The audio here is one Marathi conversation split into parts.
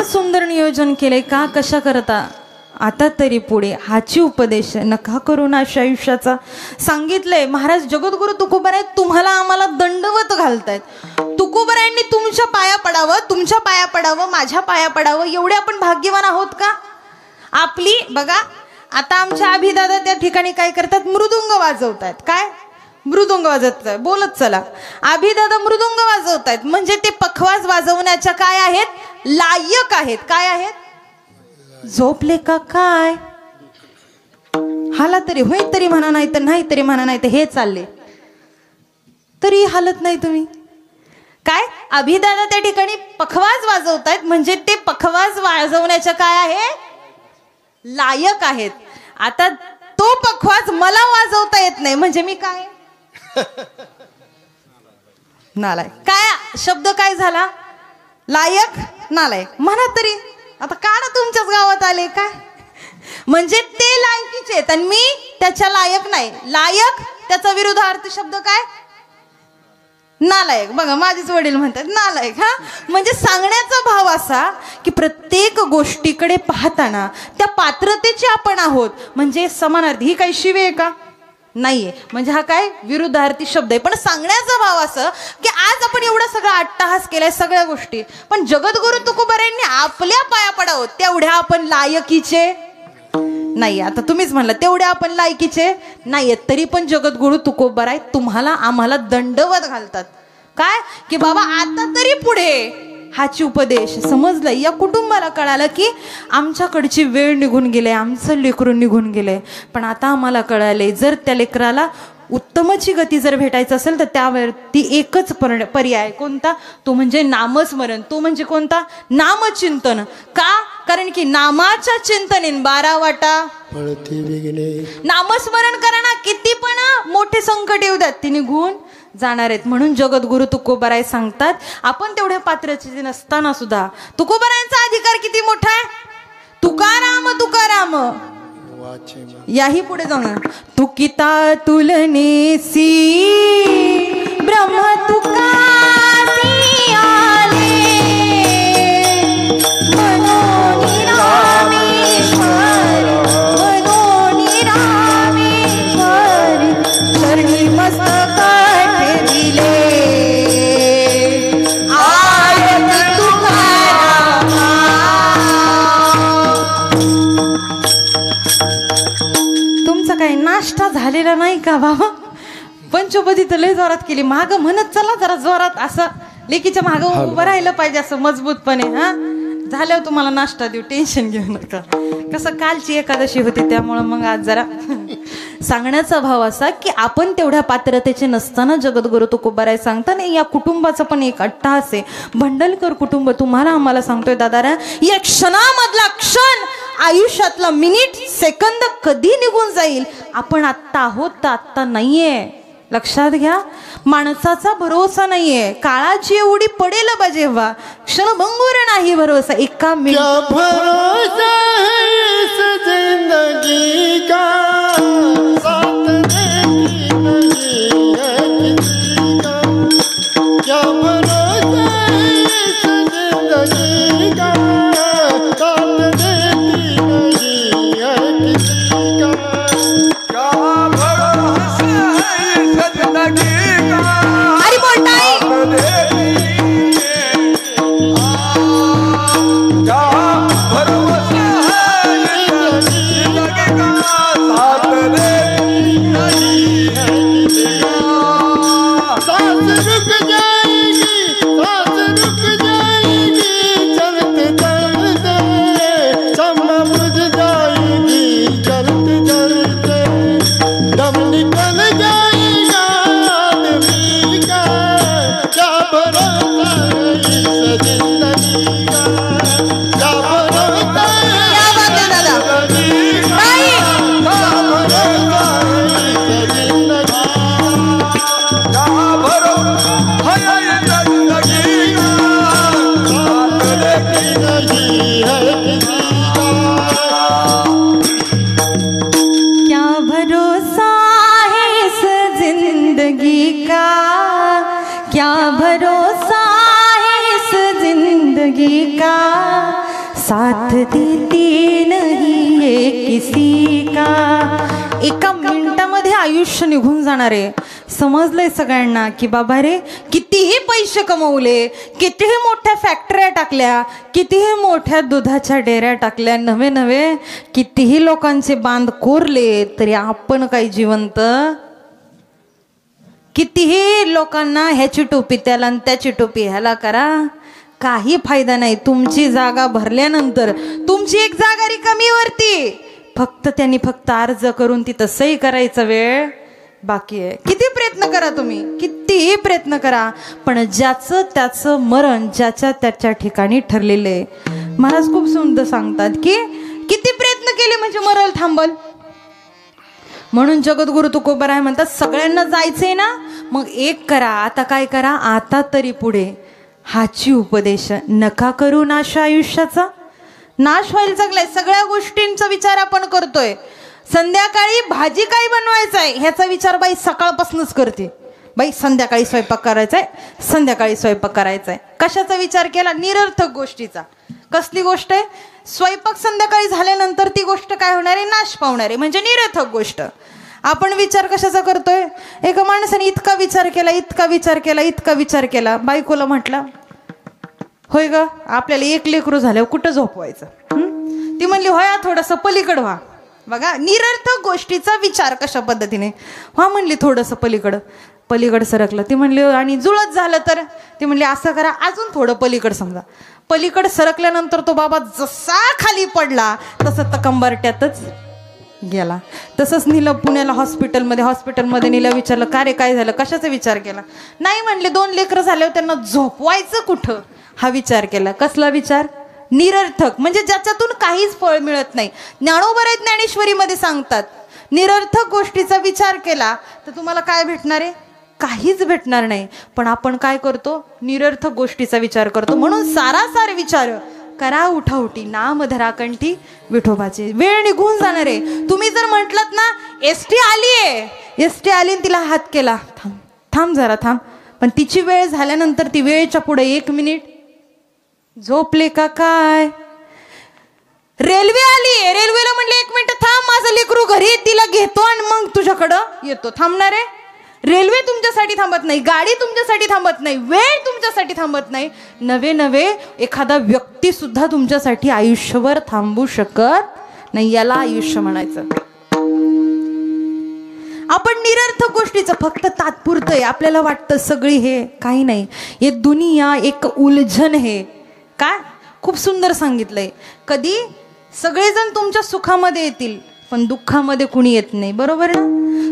इतकं सुंदर नियोजन केलंय का कशा करता आता तरी पुढे हाची उपदेश नका करू नाशा आयुष्याचा सांगितलंय महाराज जगद्गुरु तुकोबाराय तुम्हाला आम्हाला दंडवत घालतायत तुकोबारायांनी तुमच्या पाया पडावं माझ्या पाया पडावं एवढे आपण भाग्यवान आहोत का आपली बघा आता आमच्या अभिदादा त्या ठिकाणी काय करतात मृदुंग वाजवतायत काय मृदुंग वाजवतायत बोलत चला अभिदादा मृदुंग वाजवतायत म्हणजे ते पखवाज वाजवण्याच्या काय आहेत लायक आहेत काय आहेत झोपले का काय हाला तरी होय तरी म्हणा नाही तर नाही तरी म्हणा नाही तर हे चालले तरी हालत नाही तुम्ही काय अभिदादा त्या ठिकाणी पखवाज वाजवतायत म्हणजे ते पखवाज वाजवण्याच्या काय आहे लायक आहेत आता तो पखवाज मला वाजवता येत नाही म्हणजे मी काय नालायक काय शब्द काय झाला लायक नालायक म्हणा तरी आता का ना तुमच्याच गावात आले काय म्हणजे ते लायकीचे आहेत आणि मी त्याच्या लायक नाही लायक त्याचा विरुद्धार्थ शब्द काय नालायक बघा माझेच वडील म्हणतात नालायक हा म्हणजे सांगण्याचा भाव असा की प्रत्येक गोष्टीकडे पाहताना त्या पात्रतेचे आपण आहोत म्हणजे समानार्थी ही काही शिवे आहे का नाहीये म्हणजे हा काय विरुद्धार्थी शब्द आहे पण सांगण्याचा भाव असं की आज आपण एवढा सगळा अट्टहास केलाय सगळ्या गोष्टी पण जगद्गुरु तुकोबारायांनी आपल्या पाया पडावं तेवढ्या आपण लायकीचे नाही आता तुम्हीच म्हणला तेवढ्या आपण लायकीचे नाहीयेत तरी पण जगद्गुरु तुकोबाराय तुम्हाला आम्हाला दंडवत घालतात काय की बाबा आता तरी पुढे हाची उपदेश समजलं या कुटुंबाला कळालं की आमच्याकडची वेळ निघून गेले आमचं लेकरू निघून गेले पण आता आम्हाला कळाले जर त्या लेकराला उत्तमची गती जर भेटायचं असेल तर त्यावरती एकच पर्याय कोणता तो म्हणजे नामस्मरण तो म्हणजे कोणता नामचिंतन का कारण की नामाच्या चिंतनेन 12 वाटा नामस्मरण करा ना किती पण मोठे संकट येऊ द्यात ती निघून जाणार आहेत म्हणून जगद्गुरु तुकोबाराय सांगतात आपण तेवढ्या पात्राचे नसताना सुद्धा तुकोबारायांचा अधिकार किती मोठा आहे तुकाराम याही पुढे जाऊन तुकिता तुलनेसी ब्रह्म तुकासी आले मनोनी रामेश्वर चरणी मस्तक ठेविले काही नाश्ता झालेला नाही का बाबा पंचपदी तर लय जोरात केली माग म्हणत चला जरा जोरात असं लेकीच्या माग उभं राहिलं पाहिजे असं मजबूतपणे हा झाल्यावर तुम्हाला नाश्ता देऊ टेन्शन घेऊ नका कसं कालची एकादशी होती त्यामुळं मग आज जरा सांगण्याचा भाव असा की आपण तेवढ्या पात्रतेचे नसताना जगद्गुरु तुकोबाराय सांगताना या कुटुंबाचा पण एक अट्टहास आहे भंडलकर कुटुंब तुम्हाला आम्हाला सांगतोय दादारा या क्षणामधला क्षण आयुष्यातला मिनिट सेकंद कधी निघून जाईल आपण आत्ता आहोत तर आत्ता नाहीये लक्षात घ्या माणसाचा भरोसा नाहीये काळाची एवढी पडेल बा जेव्हा क्षणभंगुर नाही भरोसा एका मिनिट भरोसा है इस जिंदगी का साथ देती नहीं है किसी का क्या भरोसा है इस जिंदगी का साथ देती नहीं है किसी का क्या भरोसा है इस जिंदगी का अरे बोलता क्या भरोसा है इस जिंदगी का साथ देती नहीं ये किसी का। एका मिनिटामध्ये आयुष्य निघून जाणार आहे. समजलंय सगळ्यांना की बाबा रे, कितीही पैसे कमवले, कितीही मोठ्या फॅक्टऱ्या टाकल्या, कितीही मोठ्या दुधाच्या डेऱ्या टाकल्या, नवे नवे कितीही लोकांचे बांध कोरले, तरी आपण काही जिवंत. कितीही लोकांना ह्याची टोपी त्याला आणि त्याची टोपी ह्याला करा, काही फायदा नाही. तुमची जागा भरल्यानंतर तुमची एक जागा रिकामी वरती, फक्त त्यांनी फक्त अर्ज करून तिथं सही करायचा वेळ बाकी आहे. किती प्रयत्न करा तुम्ही, कितीही प्रयत्न करा, पण ज्याचं त्याचं मरण ज्याच्या त्याच्या ठिकाणी ठरलेलं आहे. महाराज खूप सुंदर सांगतात की किती प्रयत्न केले म्हणजे मरण थांबल. म्हणून जगद्गुरु तुकोबाराय म्हणतात सगळ्यांना जायचंय ना, मग एक करा, आता काय करा, आता तरी पुढे हाची उपदेश नका करू नाश आयुष्याचा. नाश व्हायला लागलाय, सगळ्या गोष्टींचा विचार आपण करतोय. संध्याकाळी भाजी काय बनवायचं आहे ह्याचा विचार बाई सकाळपासूनच करते. बाई संध्याकाळी स्वयंपाक करायचा आहे, संध्याकाळी स्वयंपाक करायचा आहे. कशाचा विचार केला? निरर्थक गोष्टीचा. कसली गोष्ट आहे? स्वयंपाक संध्याकाळी झाल्यानंतर ती गोष्ट काय होणार आहे? नाश पावणार आहे, म्हणजे निरर्थक गोष्ट. आपण विचार कशाचा करतोय? एका माणसाने इतका विचार केला, इतका विचार केला, इतका विचार केला. बायकोला म्हटला, होय ग आपल्याला एक लेकरू झाल्यावर कुठं झोपवायचं? ती म्हणली होय थोडंसं पलीकडं व्हा. बघा निरर्थक गोष्टीचा विचार कशा पद्धतीने व्हा. म्हणली थोडंसं पलीकडं सरकलं. ती म्हणली आणि जुळत झालं तर? ती म्हणली असं करा, अजून थोडं पलीकडं. समजा पलीकडे सरकल्यानंतर तो बाबा जसा खाली पडला तसं तर कंबरट्यातच गेला. तसंच नीला पुण्याला हॉस्पिटलमध्ये नीला विचारलं, का रे काय झालं, कशाचा विचार केला? नाही म्हणले 2 लेकरं झाल्यावर त्यांना झोपवायचं कुठं हा विचार केला. कसला विचार? निरर्थक, म्हणजे ज्याच्यातून काहीच फळ मिळत नाही. ज्ञानोबा ज्ञानेश्वरीमध्ये सांगतात निरर्थक गोष्टीचा विचार केला तर तुम्हाला काय भेटणार आहे? काहीच भेटणार नाही. पण आपण काय करतो? निरर्थक गोष्टीचा विचार करतो. म्हणून सारासार विचार करा, उठाउठी नाम धरा कंठी विठोबाचे. वेळ निघून जाणार आहे. तुम्ही जर म्हटलात ना एसटी आली तिला हात केला, थांब जरा थांब, पण तिची वेळ झाल्यानंतर ती वेळेच्या पुढे 1 मिनिट झोपले का काय? रेल्वे आली, रेल्वेला म्हणले 1 मिनिट थांब, माझं लेकरू घरी, तिला घेतो आणि मग तुझ्याकडं येतो. थांबणार आहे? रेल्वे तुमच्यासाठी थांबत नाही, गाडी तुमच्यासाठी थांबत नाही, वेळ तुमच्यासाठी थांबत नाही. नवे एखादा व्यक्ती सुद्धा तुमच्यासाठी आयुष्यभर थांबू शकत नाही. याला आयुष्य म्हणायचं. आपण निरर्थक गोष्टीचं फक्त तात्पुरतं आहे. आपल्याला वाटतं सगळी हे काही नाही, हे दुनिया एक उलझन आहे. काय खूप सुंदर सांगितलंय. कधी सगळेजण तुमच्या सुखामध्ये येतील पण दुःखामध्ये कुणी येत नाही. बरोबर ना?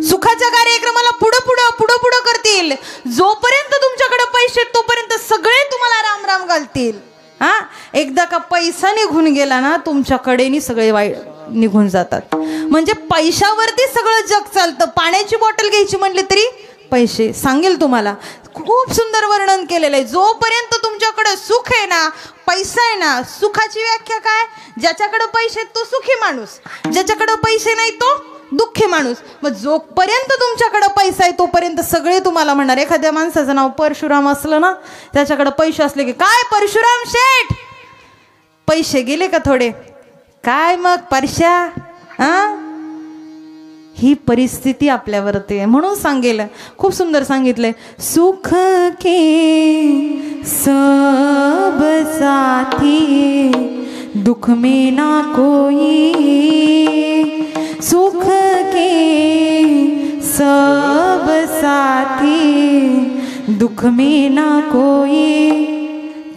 सुखाच्या कार्यक्रमाला पुढं करतील. जोपर्यंत तुमच्याकडे पैसे तोपर्यंत सगळे तुम्हाला राम राम घालतील. हा, एकदा का पैसा निघून गेला ना तुमच्याकडे सगळे वाईट निघून जातात. म्हणजे पैशावरती सगळं जग चालतं. पाण्याची बॉटल घ्यायची म्हणली तरी पैसे. सांगेल तुम्हाला, खूप सुंदर वर्णन केलेलं आहे. जोपर्यंत तुमच्याकडे सुख आहे ना, पैसा आहे ना, सुखाची व्याख्या काय? ज्याच्याकडे पैसे तो सुखी माणूस, ज्याच्याकडे पैसे नाही तो दुःखी माणूस. मग जोपर्यंत तुमच्याकडे पैसा आहे तोपर्यंत सगळे तुम्हाला म्हणणार. एखाद्या माणसाचं नाव परशुराम असलं ना, त्याच्याकडे पैसे असले की काय परशुराम शेठ, पैसे गेले का थोडे, काय मग परश्या. ही परिस्थिती आपल्यावरती आहे. म्हणून सांगेल, खूप सुंदर सांगितलंय, सुख के सब साथी दुख में ना कोई, सुख के सब साथी दुख में ना कोई,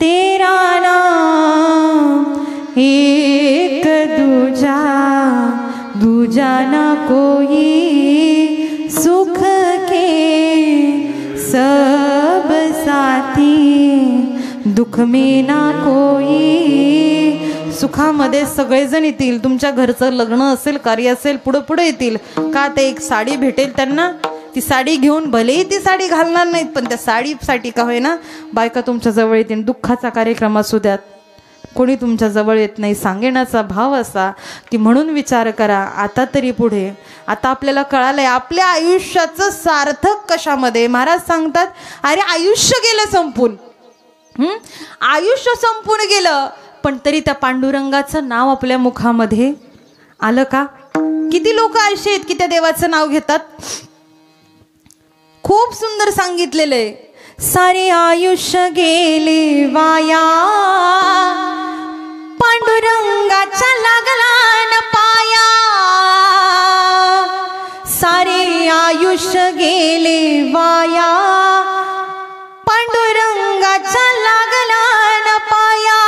तेरा नाम एक दूजा ना कोई, सुख के सब साथी दुख में ना कोई. सुखामध्ये सगळेजण येतील. तुमच्या घरचं लग्न असेल, कार्य असेल, पुढे येतील. का? ते एक साडी भेटेल त्यांना, ती साडी घेऊन, भलेही ती साडी घालणार नाहीत पण त्या साडीसाठी का होईना बायका तुमच्या जवळ येतील. दुःखाचा कार्यक्रम असू द्यात, कोणी तुमच्या जवळ येत नाही. सांगण्याचा भाव असा की म्हणून विचार करा, आता तरी पुढे. आता आपल्याला कळालंय आपल्या आयुष्याचं सार्थक कशामध्ये. महाराज सांगतात, अरे आयुष्य गेलं संपून, आयुष्य संपून गेलं पण तरी त्या पांडुरंगाचं नाव आपल्या मुखामध्ये आलं का? किती लोक असे आहेत की त्या देवाचं नाव घेतात. खूप सुंदर सांगितलेलं आहे, सारे आयुष्य गेले वाया, पांडुरंगाच्या लागला न पाया. सारे आयुष्य गेले वाया, पांडुरंगाच्या लागला न पाया.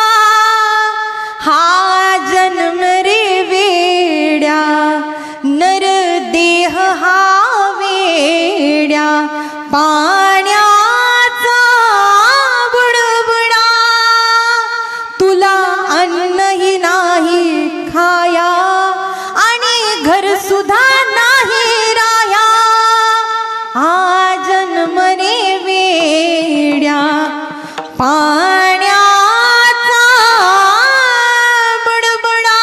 हा जन्म रे वेड्या, नर देह हा वेड्या, पाण्याचा बुडबुडा. तुला अन्नही नाही खाया, आणि घर सुद्धा नाही राया. हा जन्म रे वेड्या, पाण्याचा बुडबुडा,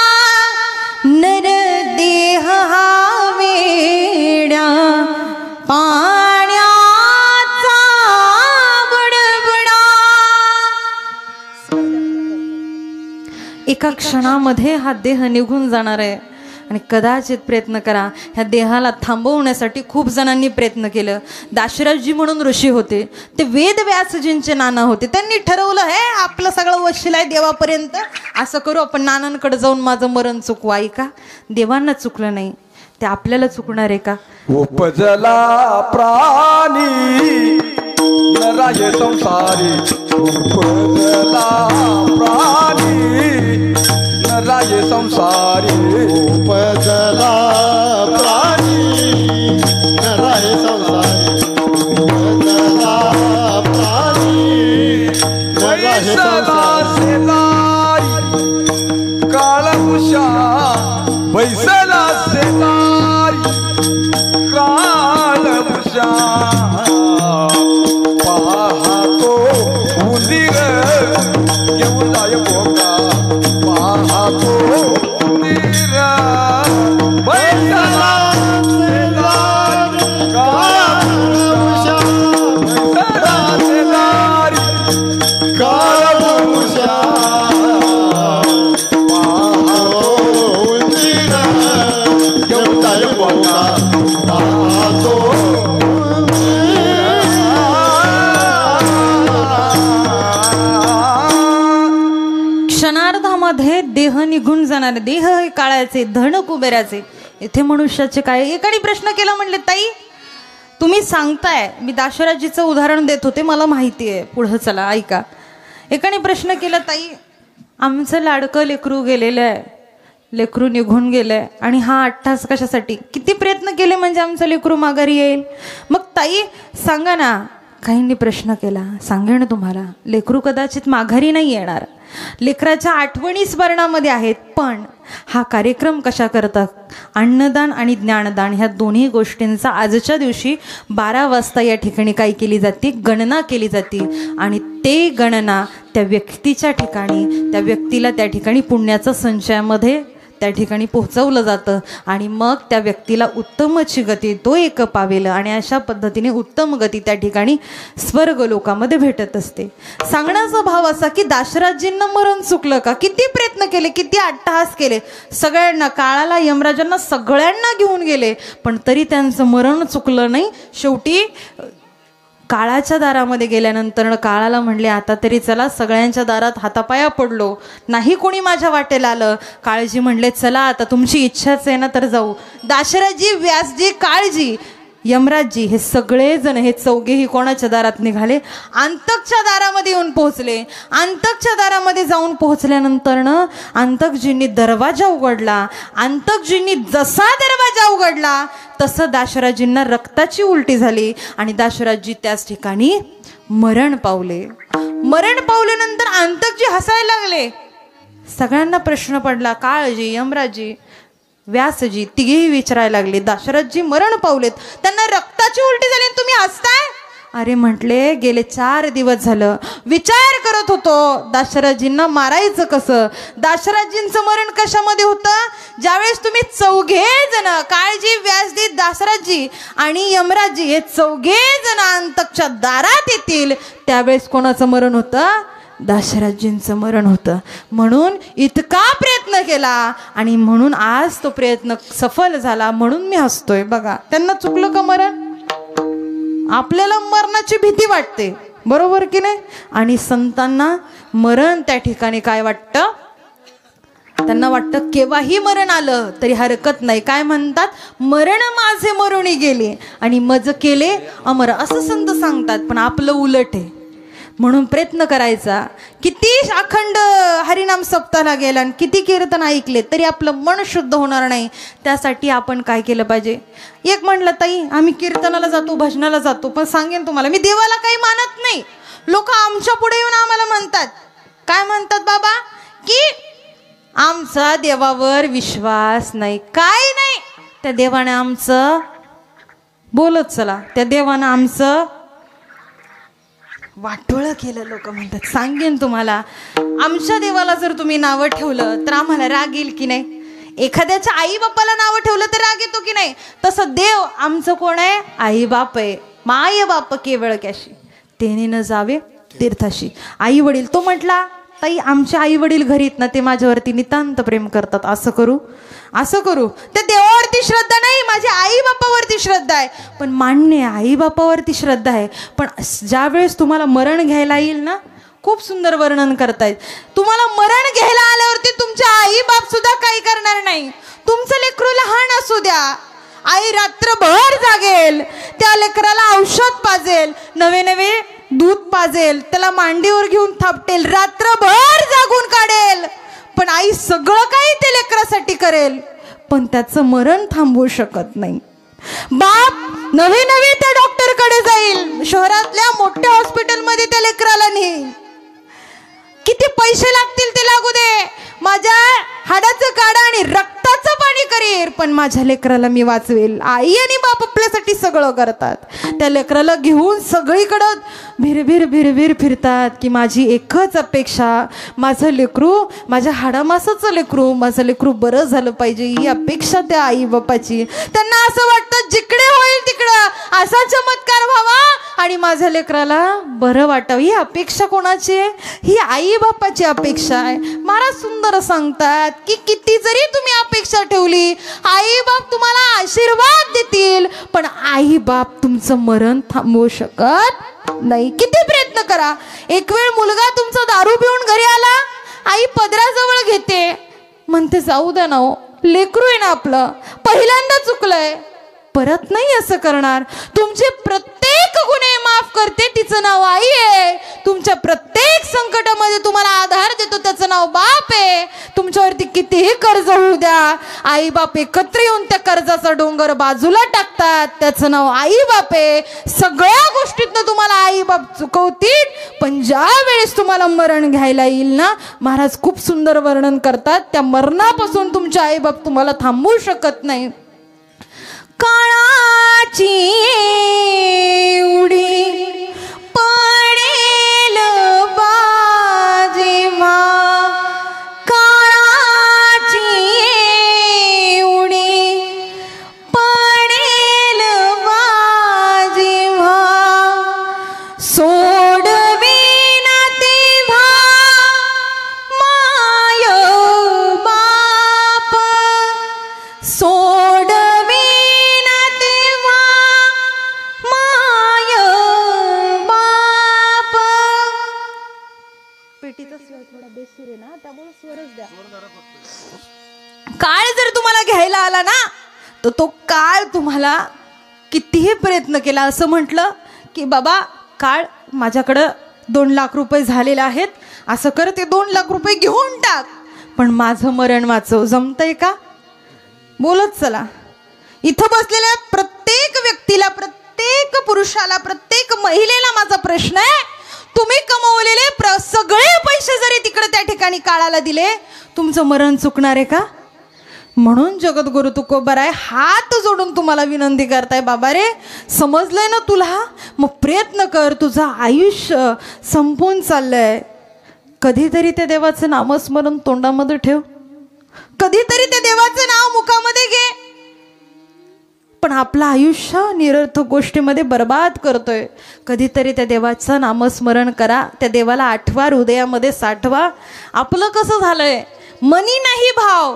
नर देह हा वेड्या, पाण्याचा बुडबुडा. एका क्षणामध्ये हा देह निघून जाणार आहे आणि कदाचित प्रयत्न करा, ह्या देहाला थांबवण्यासाठी खूप जणांनी प्रयत्न केलं. दाशराजजी म्हणून ऋषी होते, ते वेद व्यासजींचे नाना होते. त्यांनी ठरवलं हे आपलं सगळं वशील आहे देवापर्यंत, असं करू आपण नानांकडे जाऊन माझं मरण चुकवा. ऐका, देवांना चुकलं नाही, ते आपल्याला चुकणार आहे का? उपजला प्राणी नराय संसारी, उपजला प्राणी नराय संसारी. उपजला प्राणी नराय संसारी, उपजला प्राणी नराय संसारी. काळभूषा बैसला सेनारी, काळभूषा पाहतो उंदीर येऊन जाय बोका, पाहतो उंदीर बैसला सेनारी, काळभूषा बैसला सेनारी, काळभूषा क्षणार्धामध्ये देह निघून जाणार. देह हे काळाचे, धन कुबेराचे, इथे मनुष्याचे काय? एकाने प्रश्न केला, म्हणले ताई तुम्ही सांगताय, मी दाशराजीचं उदाहरण देत होते, मला माहिती आहे, पुढं चला ऐका. एकाने प्रश्न केला, ताई आमचं लाडकं लेकरू गेलेलं आहे, लेकरू निघून गेलंय आणि हा 8 तास कशासाठी? किती प्रयत्न केले म्हणजे आमचं लेकरू माघारी येईल? मग ताई सांगा ना. काहींनी प्रश्न केला, सांगे ना तुम्हाला, लेकरू कदाचित माघारी नाही येणार, लेकराच्या आठवणी स्मरणामध्ये आहेत, पण हा कार्यक्रम कशा करता? अन्नदान आणि ज्ञानदान ह्या दोन्ही गोष्टींचा आजच्या दिवशी 12 वाजता या ठिकाणी काय केली जाते? गणना केली जाते. आणि ते गणना त्या व्यक्तीच्या ठिकाणी, त्या व्यक्तीला त्या ठिकाणी पुण्याच्या संचयामध्ये त्या ठिकाणी पोहोचवलं जातं आणि मग त्या व्यक्तीला उत्तमची गती तो एक पावेल आणि अशा पद्धतीने उत्तम गती त्या ठिकाणी स्वर्ग लोकामध्ये भेटत असते. सांगण्याचा भाव असा की दाशराजींना मरण चुकलं का? किती प्रयत्न केले, किती अट्टहास केले, सगळ्यांना, काळाला, यमराजांना सगळ्यांना घेऊन गेले, पण तरी त्यांचं मरण चुकलं नाही. शेवटी काळाच्या दारामध्ये गेल्यानंतर काळाला म्हणले, आता तरी चला, सगळ्यांच्या दारात हातापाया पडलो, नाही कोणी माझ्या वाटेला आलं. काळजी म्हणले, चला आता तुमची इच्छाच आहे ना तर जाऊ. दाशराजी, व्यासजी, काळजी, यमराजजी हे सगळेजण, हे चौघेही कोणाच्या दारात निघाले? अंतकच्या दारामध्ये येऊन पोहोचले. अंतकच्या दारामध्ये जाऊन पोहोचल्यानंतर अंतकजींनी दरवाजा उघडला. अंतकजींनी जसा दरवाजा उघडला तसं दाशराजींना रक्ताची उलटी झाली आणि दाशराजी त्याच ठिकाणी मरण पावले. मरण पावल्यानंतर अंतकजी हसायला लागले. सगळ्यांना प्रश्न पडला. काळजी, यमराजी, व्यासजी तिघेही विचारायला लागले, दाशरथजी मरण पावलेत, त्यांना रक्ताची उलटी झाली, तुम्ही हसताय? अरे म्हटले, गेले 4 दिवस झालं विचार करत होतो दाशरथजींना मारायचं कसं. दाशरथजींचं मरण कशामध्ये होतं? ज्यावेळेस तुम्ही चौघे जण, काळजी, व्यासजी, दाशरथजी आणि यमराजजी हे चौघे जण अंतकच्या दारात येतील, त्यावेळेस कोणाचं मरण होतं? दाशराजींचं मरण होतं, म्हणून इतका प्रयत्न केला आणि म्हणून आज तो प्रयत्न सफल झाला, म्हणून मी हसतोय. बघा, त्यांना चुकलं का मरण? आपल्याला मरणाची भीती वाटते, बरोबर की नाही? आणि संतांना मरण त्या ठिकाणी काय वाटतं? त्यांना वाटतं केव्हाही मरण आलं तरी हरकत नाही. काय म्हणतात? मरण माझे मरुणी गेले आणि मज केले अमर, असं संत सांगतात. पण आपलं उलट आहे. म्हणून प्रयत्न करायचा. किती अखंड हरिनाम सप्ताहाला गेला आणि किती कीर्तन ऐकले तरी आपलं मन शुद्ध होणार नाही. त्यासाठी आपण काय केलं पाहिजे? एक म्हणलं, ताई आम्ही कीर्तनाला जातो, भजनाला जातो, पण सांगेन तुम्हाला, मी देवाला काही मानत नाही. लोक आमच्या पुढे येऊन आम्हाला म्हणतात, काय म्हणतात बाबा? की आमचा देवावर विश्वास नाही. काय नाही, त्या देवाने आमचं, बोलत चला, त्या देवानं आमचं वाटोळं केलं. लोक म्हणतात, सांगेन तुम्हाला, आमच्या देवाला जर तुम्ही नावं ठेवलं तर आम्हाला राग येईल की नाही? एखाद्याच्या आई बापाला नावं ठेवलं तर राग येतो की नाही? तसं देव आमचं कोण आहे? आई बाप आहे. माय बाप केवळ कॅशी तेने न जावे तीर्थाशी. आई वडील, तो म्हटला, ताई आमचे आई वडील घरी आहेत ना, ते माझ्यावरती नितांत प्रेम करतात, असं करू असं करू. त्या देवावरती श्रद्धा नाही, माझ्या आई बापावरती श्रद्धा आहे. पण मान्य आहे, आई बापावरती श्रद्धा आहे, पण ज्या वेळेस तुम्हाला मरण घ्यायला येईल ना, खूप सुंदर वर्णन करतायत. तुम्हाला मरण घ्यायला आल्यावरती तुमचे आई बाप सुद्धा काही करणार नाही. तुमचं लेकरू लहान असू द्या, आई रात्रभर जागेल, त्या लेकराला औषध पाजेल, नवे नवे दूध पाजेल, त्याला मांडीवर घेऊन थापटेल, रात्रभर जागून काढेल. पण आई सगळं काही ते लेकरासाठी करेल, पण त्याचं मरण थांबवू शकत नाही. बाप नवे नवे त्या डॉक्टरकडे जाईल, शहरातल्या मोठ्या हॉस्पिटलमध्ये त्या लेकराला नेईल. किती पैसे लागतील ते लागू दे, माझ्या हाडाचं काढा आणि रक्ताचं पाणी करील, पण माझ्या लेकराला मी वाचवेल. आई आणि बाप आपल्यासाठी सगळं करतात. त्या लेकराला घेऊन सगळीकडं भिरभिर भिरभिर फिरतात की माझी एकच अपेक्षा, माझं लेकरू, माझ्या हाडामासाचं लेकरू, माझं लेकरू बरं झालं पाहिजे, ही अपेक्षा त्या आई बापाची. त्यांना असं वाटतं जिकडे होईल तिकडं असा चमत्कार व्हावा आणि माझ्या लेकराला बरं वाटावं. ही अपेक्षा कोणाची आहे? ही आई बापाची अपेक्षा आहे. महाराज सुंदर सांगतात की किती जरी तुम्ही अपेक्षा ठेवली, आई बाप तुम्हाला आशीर्वाद देतील, पण आई बाप तुमचं मरण थांबवू शकत नाही. किती प्रयत्न करा. एक वेळ मुलगा तुमचा दारू पिऊन घरी आला, आई पदराजवळ घेते, म्हणते जाऊ द्या ना, लेकरू आहे ना आपलं, पहिल्यांदा चुकलंय, परत नाही असं करणार. तुमचे प्रत्येक गुन्हे माफ करते, तिचं नाव आई आहे. तुमच्या प्रत्येक संकटामध्ये तुम्हाला आधार देतो, त्याचं नाव बाप आहे. तुमच्यावरती कितीही कर्ज होऊ द्या, आई बाप एकत्र येऊन त्या कर्जाचा डोंगर बाजूला टाकतात, त्याचं नाव आई बाप आहे. सगळ्या गोष्टीतनं तुम्हाला आई बाप चुकवतील, पण ज्या वेळेस तुम्हाला मरण घ्यायला येईल ना, महाराज खूप सुंदर वर्णन करतात, त्या मरणापासून तुमचे आई बाप तुम्हाला थांबवू शकत नाही. काळाची उडी पडेल बाजेवा, काळाची उडी पडेल बाजेवा, सोडवीन तेव्हा माय बाप, सोड काळ जर तुम्हाला घ्यायला आला ना, तर तो काळ तुम्हाला कितीही प्रयत्न केला, असं म्हटलं की बाबा काळ माझ्याकडं 2 लाख रुपये झालेले आहेत, असं कर ते 2 लाख रुपये घेऊन टाक, पण माझं मरण वाचव. जमतंय का? बोलत चला. इथं बसलेल्या प्रत्येक व्यक्तीला, प्रत्येक पुरुषाला, प्रत्येक महिलेला माझा प्रश्न आहे, तुम्ही कमवलेले सगळे पैसे जरी तिकडे त्या ठिकाणी काळाला दिले, तुमचं मरण चुकणार आहे का? म्हणून जगद्गुरु तुकोबाराय हात जोडून तुम्हाला विनंती करताय, बाबा रे समजलंय ना तुला, मग प्रयत्न कर. तुझं आयुष्य संपून चाललंय, कधीतरी त्या देवाचं नामस्मरण तोंडामध्ये ठेव, कधीतरी त्या देवाचं नाव मुखामध्ये घे. पण आपलं आयुष्य निरर्थक गोष्टीमध्ये बर्बाद करतोय. कधीतरी त्या देवाचं नामस्मरण करा, त्या देवाला आठवा, हृदयामध्ये साठवा. आपलं कसं झालंय, मनी नाही भाव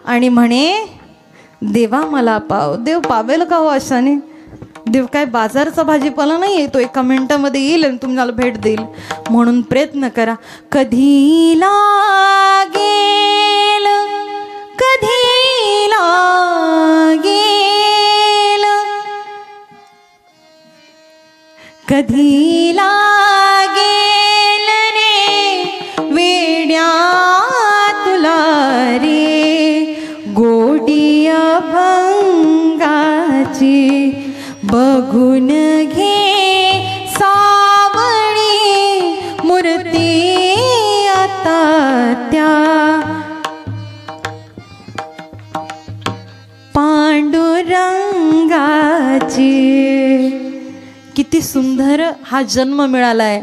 आणि म्हणे देवा मला पाव. देव पावेल का हो अशाने? देव काय बाजारचा भाजीपाला नाही आहे, तो एका मिनिटामध्ये येईल आणि तुम्हाला भेट देईल. म्हणून प्रयत्न करा. कधी लागेल, कधी लागेल, कधी लागेल रे वेड्या तुला रे गोडी अभंगाची बघून घे सावळी मूर्ती आता त्या पांडुरंगाची. किती सुंदर हा जन्म मिळालाय.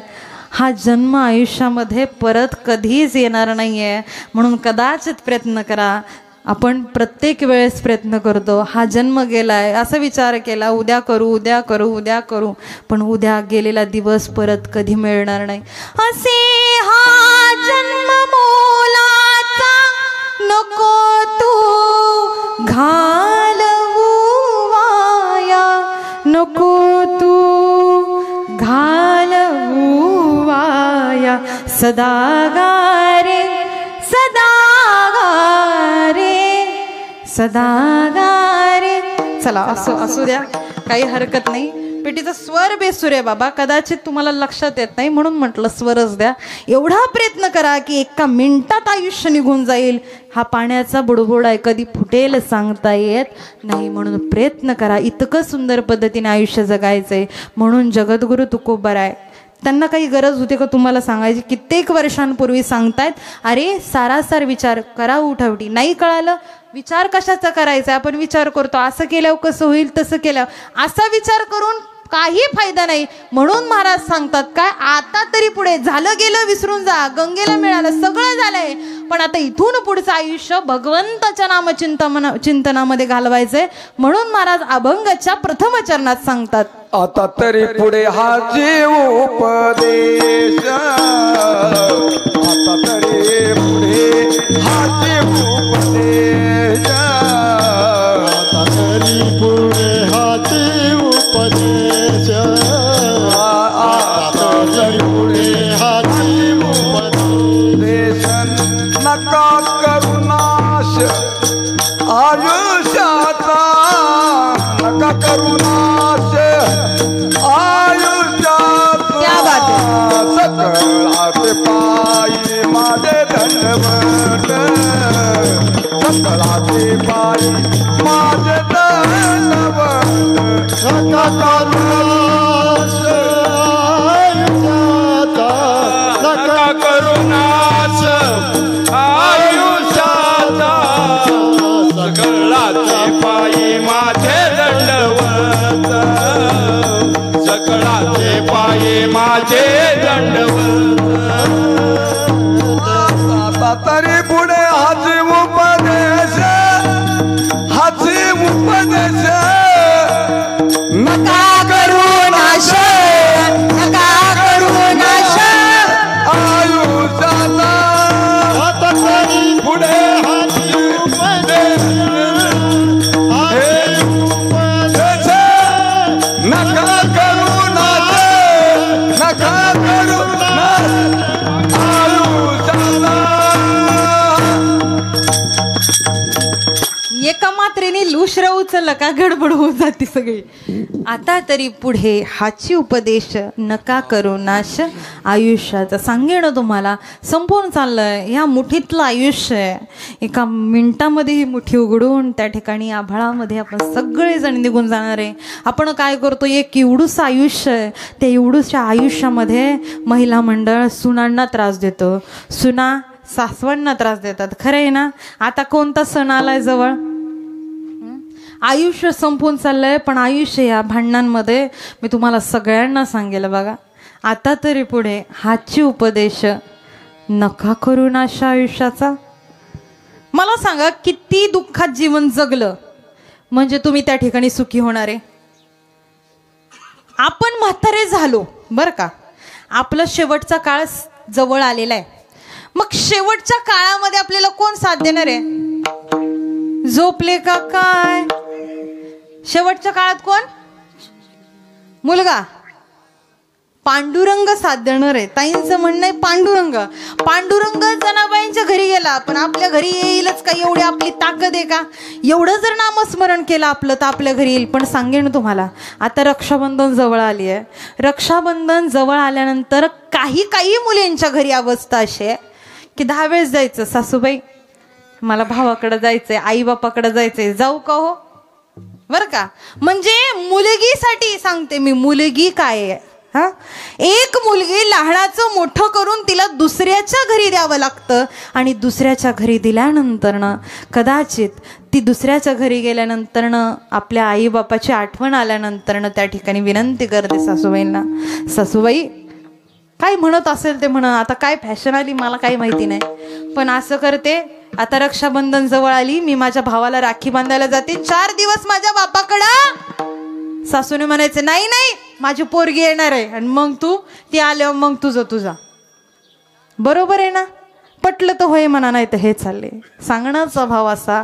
हा जन्म आयुष्यामध्ये परत कधीच येणार नाहीये. म्हणून कदाचित प्रयत्न करा. आपण प्रत्येक वेळेस प्रयत्न करतो, हा जन्म गेलाय असा विचार केला, उद्या करू उद्या करू उद्या करू, पण उद्या गेलेला दिवस परत कधी मिळणार नाही. असे हा जन्म मोलाचा नको तू घालवू वाया, नको तू घालवू वाया. सदा गारे सदा गारे सदा गारे. चला असू द्या, काही हरकत नाही. पेटीचा स्वर बेसूर आहे बाबा, कदाचित तुम्हाला लक्षात येत नाही म्हणून म्हटलं स्वरच द्या. एवढा प्रयत्न करा की एका मिनिटात आयुष्य निघून जाईल. हा पाण्याचा बुडबुड आहे, कधी फुटेल सांगता येत नाही. म्हणून प्रयत्न करा. इतकं सुंदर पद्धतीने आयुष्य जगायचंय. म्हणून जगद्गुरु तुकोबराय त्यांना काही गरज होती का तुम्हाला सांगायची? कित्येक वर्षांपूर्वी सांगतायत, अरे सारासार विचार करा उठावटी. नाही कळालं, विचार कशाचा करायचा? आपण विचार करतो असं केल्यावर कसं होईल, तसं केल्यावर, असा विचार करून काही फायदा नाही. म्हणून महाराज सांगतात काय, आता तरी पुढे झालं गेलं विसरून जा. गंगेला मिळालं, सगळं झालंय, पण आता इथून पुढचं आयुष्य भगवंताच्या चिंतनामध्ये घालवायचंय. म्हणून महाराज अभंगाच्या प्रथम चरणात सांगतात, आता तरी पुढे हा जीव उपदेश, आता तरी पुढे हा जीव उपदेश, आता तरी पुढे हाती उपदेश, आता तरी पुढे हाती उपदेश. नका करू नाश आयुष्याचा, नका करू नाश आयुष्याचा. सकळाचे पायी माझे दंडवत, सकळाचे पायी माझे दंडवत. नका करू नाश आयुष्याचा, नका करू नाश आयुष्याचा. सकळाचे पायी माझे दंडवत, सकळाचे पायी माझे दंडवत. आता तरी पुढे हाची उपदेश, हाची उपदेश. नका करू नाश, नका करू नाश आयुष्याचा. आता तरी पुढे हाती उपदेश, हाती उपदेश. नका करू नाश, नका करू नाश आयुष्याचा. एका मात्रेने लुश्र उचललं का गडबड होऊन जाते सगळी. आता तरी पुढे हाची उपदेश, नका करू नाश आयुष्याचा. सांगेन तुम्हाला, संपून चाललंय. ह्या मुठीतलं आयुष्य आहे. एका मिनिटामध्ये ही मुठी उघडून त्या ठिकाणी आभाळामध्ये आपण सगळेजण निघून जाणार आहे. आपण काय करतो, एक एवढूसं आयुष्य आहे, त्या एवढूशा आयुष्यामध्ये महिला मंडळ सुनांना त्रास देतो, सुना सासवांना त्रास देतात. खरं आहे ना? आता कोणता सण आलाय जवळ, आयुष्य संपून चाललंय. पण आयुष्य या भांडणांमध्ये मी तुम्हाला सगळ्यांना सांगेल बघा, आता तरी पुढे हाची उपदेश, नका करू नाश आयुष्याचा. मला सांगा, किती दुःखात जीवन जगलं म्हणजे तुम्ही त्या ठिकाणी सुखी होणार आहे. आपण म्हातारे झालो बरं का, आपला शेवटचा काळ जवळ आलेला आहे. मग शेवटच्या काळामध्ये आपल्याला कोण साथ देणार आहे? झोपले का काय? शेवटच्या काळात कोण? मुलगा. पांडुरंग साथ देणार आहे. ताईंचं म्हणणं आहे पांडुरंग. पांडुरंग जनाबाईंच्या घरी गेला, पण आपल्या घरी येईलच का? एवढी आपली ताकद आहे का? एवढं जर नामस्मरण केलं आपलं तर आपल्या घरी येईल. पण सांगेन तुम्हाला, आता रक्षाबंधन जवळ आली आहे. रक्षाबंधन जवळ आल्यानंतर काही मुलींच्या घरी अवस्था अशी आहे की 10 वेळेस जायचं, सासूबाई मला भावाकडे जायचंय, आई बापाकडे जायचंय, जाऊ का हो? बरं का, म्हणजे मुलगीसाठी सांगते मी, मुलगी काय आहे हा? एक मुलगी लहानाचं मोठं करून तिला दुसऱ्याच्या घरी द्यावं लागतं, आणि दुसऱ्याच्या घरी दिल्यानंतरनं कदाचित ती दुसऱ्याच्या घरी गेल्यानंतरनं आपल्या आई बापाची आठवण आल्यानंतरनं त्या ठिकाणी विनंती करते सासूबाईंना, सासूबाई काय म्हणत असेल ते म्हणा, आता काय फॅशन आली मला काही माहिती नाही, पण असं करते, आता रक्षाबंधन जवळ आली, मी माझ्या भावाला राखी बांधायला जाते, 4 दिवस माझ्या बापाकडं. सासूने म्हणायचे नाही नाही माझी पोरगी येणार आहे, आणि मग तू ती आल्यावर मग तुझा. बरोबर आहे ना? पटलं तर होय म्हणा, नाही तर हे चालले. सांगण्याचा भाव असा,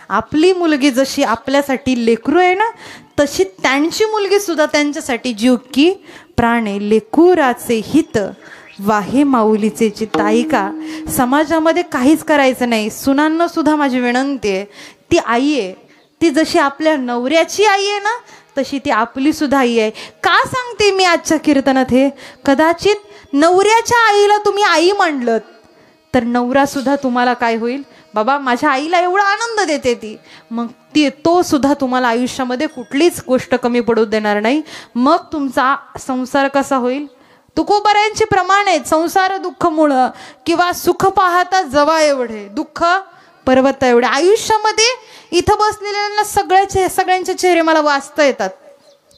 आपली मुलगी जशी आपल्यासाठी लेकरू आहे ना, तशी त्यांची मुलगी सुद्धा त्यांच्यासाठी जीव की प्राण आहे. लेकुराचे हित वाहे माऊलीचे चित्ताईका. समाजामध्ये काहीच करायचं नाही. सुनांना सुद्धा माझी विनंती आहे, ती आई आहे, ती जशी आपल्या नवऱ्याची आई आहे ना, तशी ती आपली सुद्धा आई आहे. का सांगते मी आजच्या कीर्तनात हे? कदाचित नवऱ्याच्या आईला तुम्ही आई मानलं तर नवरा सुद्धा तुम्हाला काय होईल, बाबा माझ्या आईला एवढा आनंद देते ती, मग तो सुद्धा तुम्हाला आयुष्यामध्ये कुठलीच गोष्ट कमी पडू देणार नाही. मग तुमचा संसार कसा होईल? तुकोबऱ्यांचे प्रमाण आहेत, संसार दुःख मुळ किंवा सुख पाहता जवा एवढे, दुःख पर्वत एवढे. आयुष्यामध्ये इथं बसलेल्यांना सगळ्यांचे चेहरे मला वाचता येतात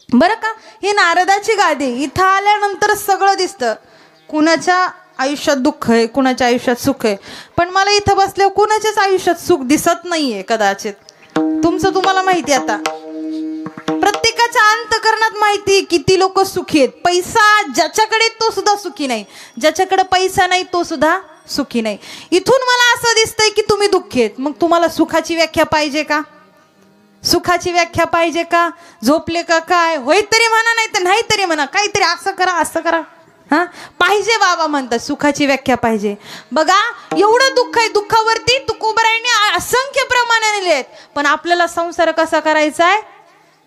बरं का. हे नारदाची गादी, इथं आल्यानंतर सगळं दिसतं. कुणाच्या आयुष्यात दुःख आहे, कुणाच्या आयुष्यात सुख आहे, पण मला इथं बसल्यावर कुणाच्याच आयुष्यात सुख दिसत नाहीये कदाचित. तुमचं तुम्हाला माहिती, आता प्रत्येकाच्या अंतकरणात माहिती किती लोक सुखी आहेत. पैसा ज्याच्याकडे तो सुद्धा सुखी नाही, ज्याच्याकडे पैसा नाही तो सुद्धा सुखी नाही. इथून मला असं दिसतंय की तुम्ही दुःखी आहेत. मग तुम्हाला सुखाची व्याख्या पाहिजे का? सुखाची व्याख्या पाहिजे का? झोपले का काय? होय तरी म्हणा, नाही तर नाही तरी म्हणा, काहीतरी असं करा हा पाहिजे. बाबा म्हणतात सुखाची व्याख्या पाहिजे. बघा एवढं दुःख आहे, दुःखावरती तुकोबरायांनी असंख्य प्रमाणाने लिहिलेत, पण आपल्याला संसार कसा करायचा आहे?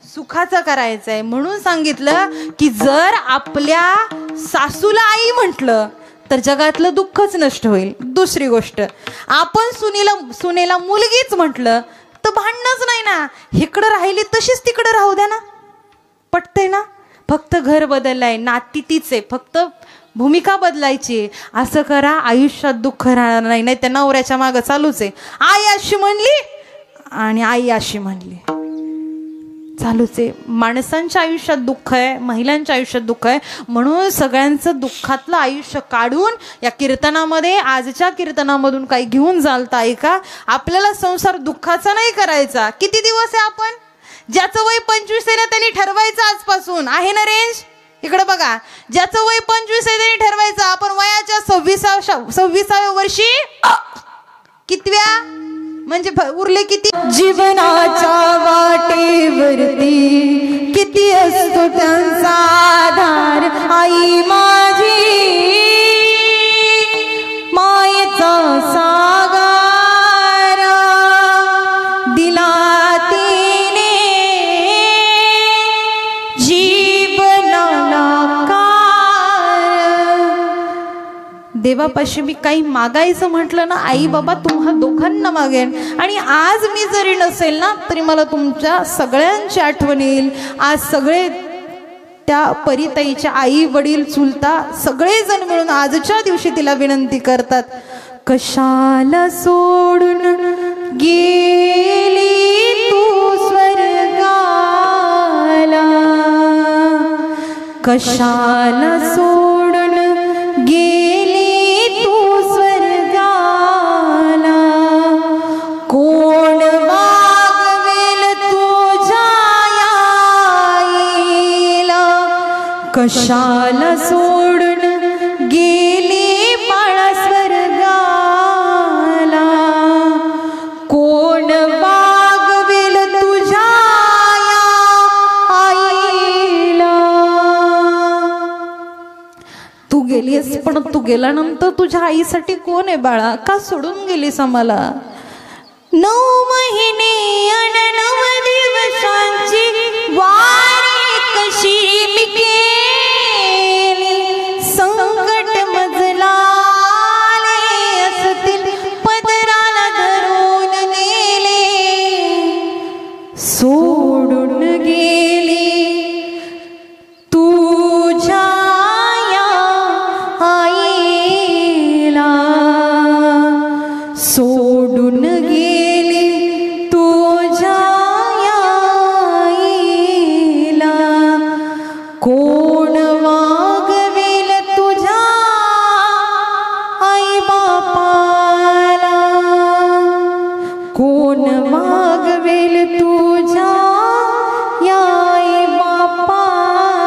सुखाचा करायचा आहे. म्हणून सांगितलं की जर आपल्या सासूला आई म्हटलं तर जगातलं दुःखच नष्ट होईल. दुसरी गोष्ट, आपण सुनेला मुलगीच म्हटलं तर भांडणच नाही ना. इकडं राहिली तशीच तिकडं राहू द्या ना, पटते ना. फक्त घर बदललंय, नाती तीच आहे, फक्त भूमिका बदलायची. असं करा, आयुष्यात दुःख राहणार नाही. नाही त्या नवऱ्याच्या मागं चालूच आहे, आई अशी म्हणली आणि आई अशी म्हणली, चालूच आहे. माणसांच्या आयुष्यात दुःख आहे, महिलांच्या आयुष्यात दुःख आहे. म्हणून सगळ्यांचं दुःखातलं आयुष्य काढून या कीर्तनामध्ये, आजच्या कीर्तनामधून काही घेऊन चालता आहे का? आपल्याला संसार दुःखाचा नाही करायचा. किती दिवस आहे आपण? ज्याचं वय 25 आहे ना त्यांनी ठरवायचं आजपासून, आहे ना रेंज? इकडे बघा, ज्याचं वय 25 आहे त्यांनी ठरवायचं आपण वयाच्या 26व्या वर्षी कितव्या, म्हणजे उरले किती? जीवनाच्या वाटेवरती किती असतो त्यांचा आधार. आई माझी मायेचा सागर दिला तिने जीवनाला कार. देवापाशी मी काही मागायचं म्हटलं ना, आई बाबा तुम्हा दोघांना मागेन. आणि आज मी जरी नसेल ना तरी मला तुमच्या सगळ्यांची आठवण येईल. आज सगळे त्या परीताईच्या आई वडील चुलता सगळेजण मिळून आजच्या दिवशी तिला विनंती करतात, कशाला सोडून गेली तू स्वर्गाला, कशाला सोडून गेली तू स्वर्गाला, कोण वागवेल तुझ्या कशाला सोडून गेली बाळा स्वर्गाला, कोण वागवेल तुझ्या या आईला. तू गेलीस पण तू गेल्यानंतर तुझ्या आईसाठी कोण आहे बाळा, का सोडून गेलीस आम्हाला. 9 महिने अन 9 दिवसांची वारी कशी मी केली, संकट मजला असतील पदराला धरून नेले, सोडून गेली तुझ्या या आईला, सोडून गेली तुझ्या या आईला, कोण वागवेल तुझ्या आई बापाला, कोण वागवेल तुझ्या या आई बापाला.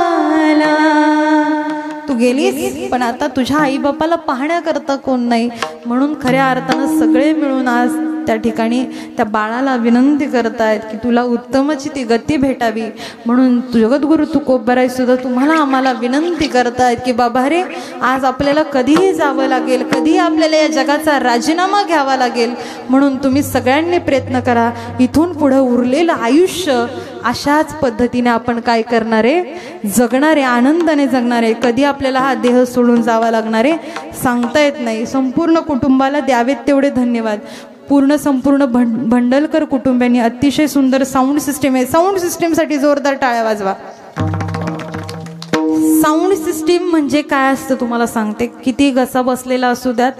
तू गेलीस पण आता तुझ्या आई बापाला पाहण्याकरता कोण नाही, म्हणून खऱ्या अर्थानं सगळे मिळून आज त्या ठिकाणी त्या बाळाला विनंती करतायत की तुला उत्तमची ती गती भेटावी. म्हणून जगद्गुरु तुकोबाराय सुद्धा तुम्हाला आम्हाला विनंती करतायत की बाबा रे, आज आपल्याला कधीही जावं लागेल, कधीही आपल्याला या जगाचा राजीनामा घ्यावा लागेल, म्हणून तुम्ही सगळ्यांनी प्रयत्न करा. इथून पुढं उरलेलं आयुष्य अशाच पद्धतीने आपण काय करणार आहे, जगणारे, आनंदाने जगणारे. कधी आपल्याला हा देह सोडून जावा लागणार आहे सांगता येत नाही. संपूर्ण कुटुंबाला द्यावेत तेवढे धन्यवाद. संपूर्ण भंडलकर कुटुंबियांनी अतिशय सुंदर साऊंड सिस्टीम आहे. साऊंड सिस्टीमसाठी जोरदार टाळ्या वाजवा. साऊंड सिस्टीम म्हणजे काय असतं तुम्हाला सांगते. किती घसा बसलेला असू द्यात,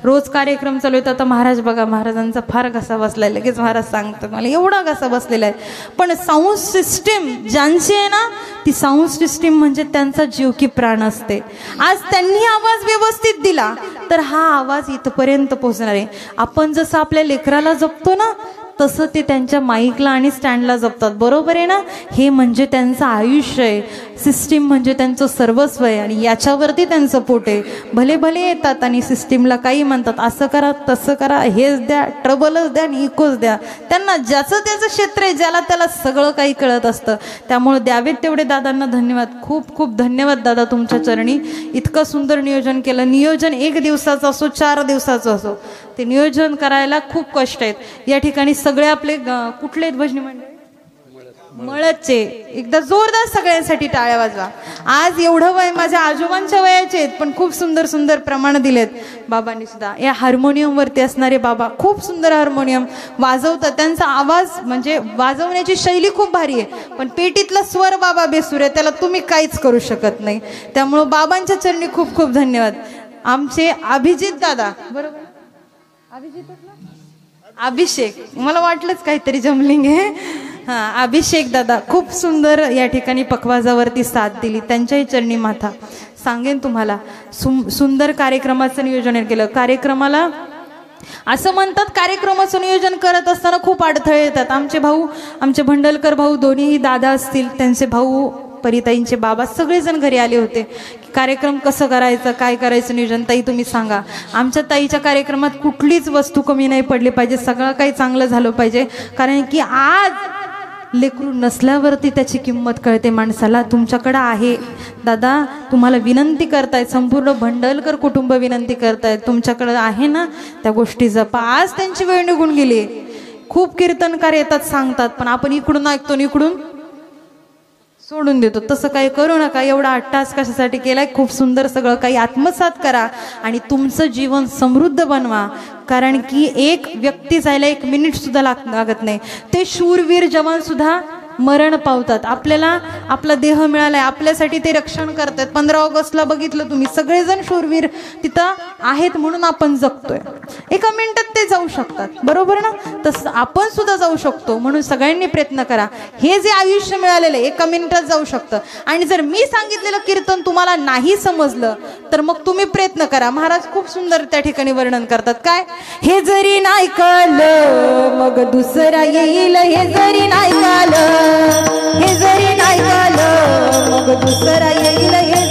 रोज कार्यक्रम चालू आहेत. आता महाराज बघा, महाराजांचा फार घसा बसलाय, लगेच महाराज सांगतात मला एवढा घसा बसलेला आहे. पण साऊंड सिस्टीम ज्यांची आहे ना, ती साऊंड सिस्टीम म्हणजे त्यांचा जीव की प्राण असते. आज त्यांनी आवाज व्यवस्थित दिला तर हा आवाज इथपर्यंत पोहोचणार आहे. आपण जसं आपल्या लेकराला जपतो ना, तसं ते त्यांच्या माईकला आणि स्टँडला जपतात. बरोबर आहे ना. हे म्हणजे त्यांचं आयुष्य आहे. सिस्टीम म्हणजे त्यांचं सर्वस्व आहे आणि याच्यावरती त्यांचं पोट आहे. भले भले येतात आणि सिस्टीमला काही म्हणतात, असं करा तसं करा, हेच द्या, ट्रबलच द्या आणि इकोच द्या. त्यांना ज्याचं त्याचं क्षेत्र आहे, ज्याला त्याला सगळं काही कळत असतं. त्यामुळे द्यावेत तेवढे दादांना धन्यवाद. खूप खूप धन्यवाद दादा तुमच्या चरणी. इतकं सुंदर नियोजन केलं. नियोजन 1 दिवसाचं असो 4 दिवसाचं असो, ते नियोजन करायला खूप कष्ट आहेत. या ठिकाणी सगळे आपले कुठले भजनी मंडळ, मळदचे, एकदा जोरदार सगळ्यांसाठी टाळ्या वाजवा. आज एवढं वय माझ्या आजोबांच्या वयाचे आहेत, पण खूप सुंदर सुंदर प्रमाण दिलेत बाबांनी सुद्धा. या हार्मोनियम वरती असणारे बाबा खूप सुंदर हार्मोनियम वाजवतात. त्यांचा आवाज म्हणजे वाजवण्याची शैली खूप भारी आहे, पण पेटीतला स्वर बाबा बेसूर आहे, त्याला तुम्ही काहीच करू शकत नाही. त्यामुळं बाबांच्या चरणी खूप खूप धन्यवाद. आमचे अभिजित दादा, बरोबर अभिषेक, मला वाटलंच काहीतरी जमलिंग आहे. हां, अभिषेक दादा खूप सुंदर या ठिकाणी पखवाजावरती साथ दिली. त्यांच्याही चरणी माथा सांगेन तुम्हाला. सुंदर कार्यक्रमाचं नियोजन केलं. कार्यक्रमाला असं म्हणतात, कार्यक्रमाचं नियोजन करत असताना खूप अडथळे येतात. आमचे भाऊ, आमचे भंडलकर भाऊ दोन्हीही दादा असतील, त्यांचे भाऊ, परिताईंचे बाबा, सगळेजण घरी आले होते. कार्यक्रम कसं करायचं, काय करायचं नियोजन, ताई तुम्ही सांगा. आमच्या ताईच्या कार्यक्रमात कुठलीच वस्तू कमी नाही पडली पाहिजे, सगळं काही चांगलं झालं पाहिजे. कारण की आज लेकरू नसल्यावरती त्याची किंमत कळते माणसाला. तुमच्याकडं आहे दादा, तुम्हाला विनंती करतायत, संपूर्ण भंडलकर कुटुंब विनंती करतायत, तुमच्याकडं आहे ना त्या गोष्टी जपा. आज त्यांची वेळ निघून गेली. खूप कीर्तनकार येतात, सांगतात, पण आपण इकडून ऐकतो आणि इकडून सोडून देतो. तसं काही करू नका. एवढा अट्टास कशासाठी केलाय? खूप सुंदर सगळं काही आत्मसात करा आणि तुमचं जीवन समृद्ध बनवा. कारण की एक व्यक्ती जायला 1 मिनिट सुद्धा लागत नाही. ते शूरवीर जवान सुद्धा मरण पावतात. आपल्याला आपला देह मिळालाय, आपल्यासाठी ते रक्षण करतात. 15 ऑगस्टला बघितलं तुम्ही, सगळेजण शूरवीर तिथं आहेत म्हणून आपण जगतोय. 1 मिनिटात ते जाऊ शकतात, बरोबर ना. तसं आपण सुद्धा जाऊ शकतो. म्हणून सगळ्यांनी प्रयत्न करा. हे जे आयुष्य मिळालेलं आहे 1 मिनिटात जाऊ शकतं. आणि जर मी सांगितलेलं कीर्तन तुम्हाला नाही समजलं तर मग तुम्ही प्रयत्न करा. महाराज खूप सुंदर त्या ठिकाणी वर्णन करतात. काय? हे जरी नाही कळलं मग दुसरा येईल, हे जरी नाही कळलं, हे जरी नाही कळलं मग दुसरा येईल, हे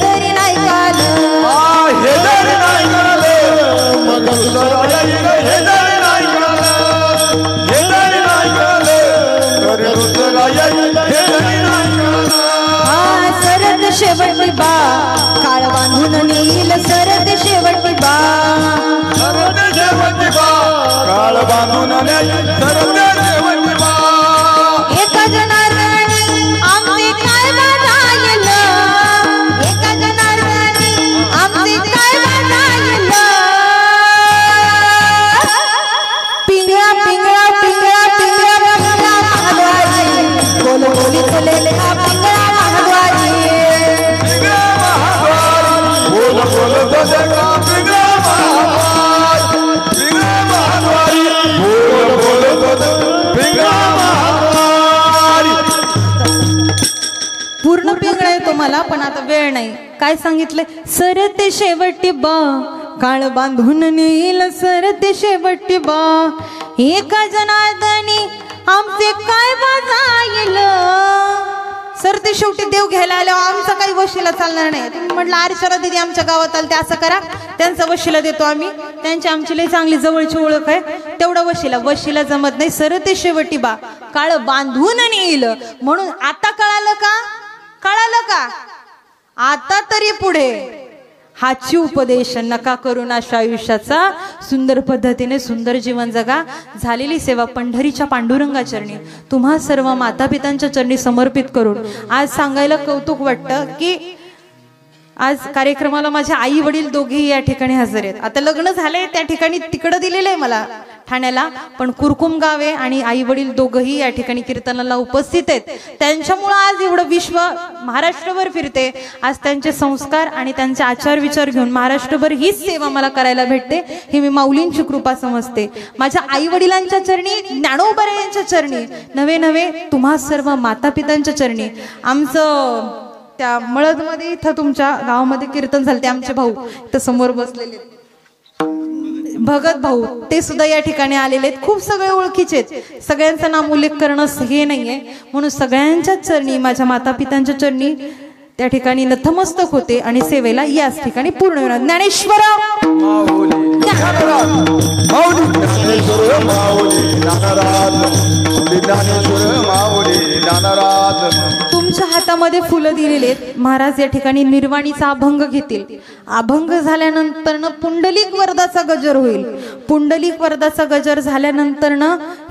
धुनण्याची सरते शेवटी बा एका जनार्दनी आमचे काय वाजायल एका जनार्दनी आमचे काय वाजायल पिंगळा पिंगळा पिंगळा पिंगळा पिंगळा महाद्वारी बोल बोली बोले लेखा पिंगळा महाद्वारी बोल बोल तो देखा पिंगळा महाद्वारी पिंगळा महाद्वारी बोल बोल तो पिंगळा महाद्वारी पूर्ण पिंगळा आहे तुम्हाला पण आता वेळ नाही काय सांगितलंय सरते शेवटी बा काळ बांधून नेईल सरते शेवटी बा एका जनार्दनी आमचे काय वाजाईल सर ते शेवटी देव घ्यायला आल्यावर आमचा काही वशिला चालणार नाही तुम्ही म्हटलं अर्चना दीदी आमच्या गावात आलं ते असं करा त्यांचा वशिला देतो आम्ही त्यांची आमची लई चांगली जवळची ओळख आहे तेवढा वशिला जमत नाही सर ते शेवटी बा काळ बांधून नेईल म्हणून आता कळालं का आता तरी पुढे हाची उपदेश नका करून अशा आयुष्याचा सुंदर पद्धतीने सुंदर जीवन जगा झालेली सेवा पंढरीच्या पांडुरंगा चरणी तुम्हा सर्व माता पितांच्या चरणी समर्पित करून आज सांगायला कौतुक वाटतं की आज कार्यक्रमाला माझे आई वडील दोघेही या ठिकाणी हजर आहेत आता लग्न झाले त्या ठिकाणी तिकडं दिलेलं आहे मला ठाण्याला पण कुरकुम गाव आहे आणि आई वडील दोघंही या ठिकाणी कीर्तनाला उपस्थित आहेत त्यांच्यामुळे आज एवढं विश्व महाराष्ट्रभर फिरते आज त्यांचे संस्कार आणि त्यांचे आचार विचार घेऊन महाराष्ट्रभर हीच सेवा मला करायला भेटते ही मी माऊलींची कृपा समजते माझ्या आई वडिलांच्या चरणी ज्ञानोबा यांच्या चरणी नवे नवे तुम्हा सर्व माता पितांच्या चरणी आमचं त्या मळदमध्ये इथं तुमच्या गावामध्ये कीर्तन झालं ते आमचे भाऊ इथं समोर बसलेले भगत भाऊ ते सुद्धा या ठिकाणी आलेले आहेत खूप सगळे ओळखीचे आहेत सगळ्यांचं नाम उल्लेख करणं हे नाहीये म्हणून सगळ्यांच्या चरणी माझ्या माता पितांच्या चरणी त्या ठिकाणी नतमस्तक होते आणि सेवेला याच ठिकाणी पूर्ण होणार ज्ञानेश्वर तुमच्या हातामध्ये फुलं दिलेले आहेत महाराज या ठिकाणी निर्वाणीचा अभंग घेतील अभंग झाल्यानंतर पुंडलिक वरदाचा गजर होईल पुंडलिक वरदाचा गजर झाल्यानंतर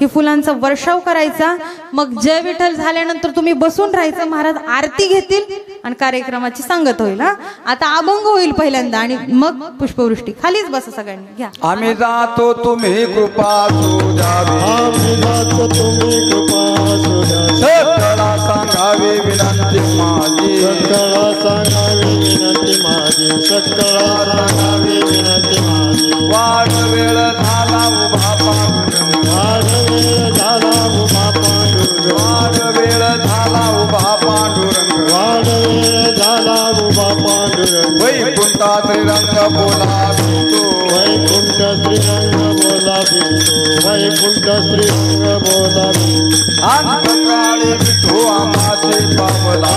हे फुलांचा वर्षाव करायचा मग जय विठ्ठल झाल्यानंतर तुम्ही बसून राहायचं महाराज आरती घेतील आणि कार्यक्रमाची सांगत होईल हा आता अभंग होईल पहिल्यांदा आणि मग पुष्पवृष्टी खालीच बसा सगळ्यांनी घ्या आम्ही जातो तुम्ही कृपा सुजावी आम्ही जातो तुम्ही कृपा सुधारी सकळा सांगावी विनंती माझी सकळा सांगावी विनंती माझी सकळा सांगावी विनंती माझी वाढ वेळ झाला उभा पांडुरंग वाढ वेळ झाला उभा पांडुरंग वाढ वेळ झाला उभा पांडुरंग वाढ वेळ झाला उभा पांडुरंग वैकुंठा श्रीरंग बोलावितो वैकुंठ श्रीरंग बोलावितो वैकुंठ श्रीरंग बोलावितो अंतकाळी विठो आमाचे पावला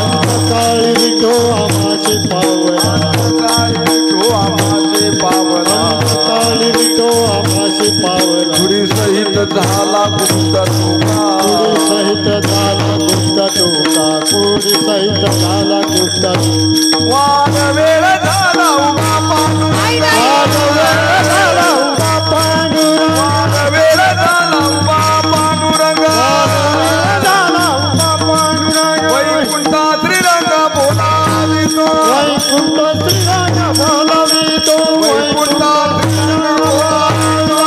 काळी विठो आमाची पावला अंतकाळी विठो आमाचे पावला काळी विठो आमाची पावला पुरी सहित झाला गुप्त तुका पुरी सहित झाला गुप्त टोका पुरी सहित झाला गुप्त वाद वेळ झाला उभा पांडुरंग वाद वेळ झाला उभा पांडुरंग वाद वेळ झाला उभा पांडुरंग झाला उभा पांडुरंग वैकुंठा श्रीरंग बोलावितो वैकुंठ श्रीरंग बोलावितो वैकुंठा श्रीरंग बोलावितो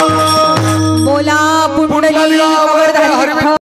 बोला पुंडलिक वरदारी विठ्ठल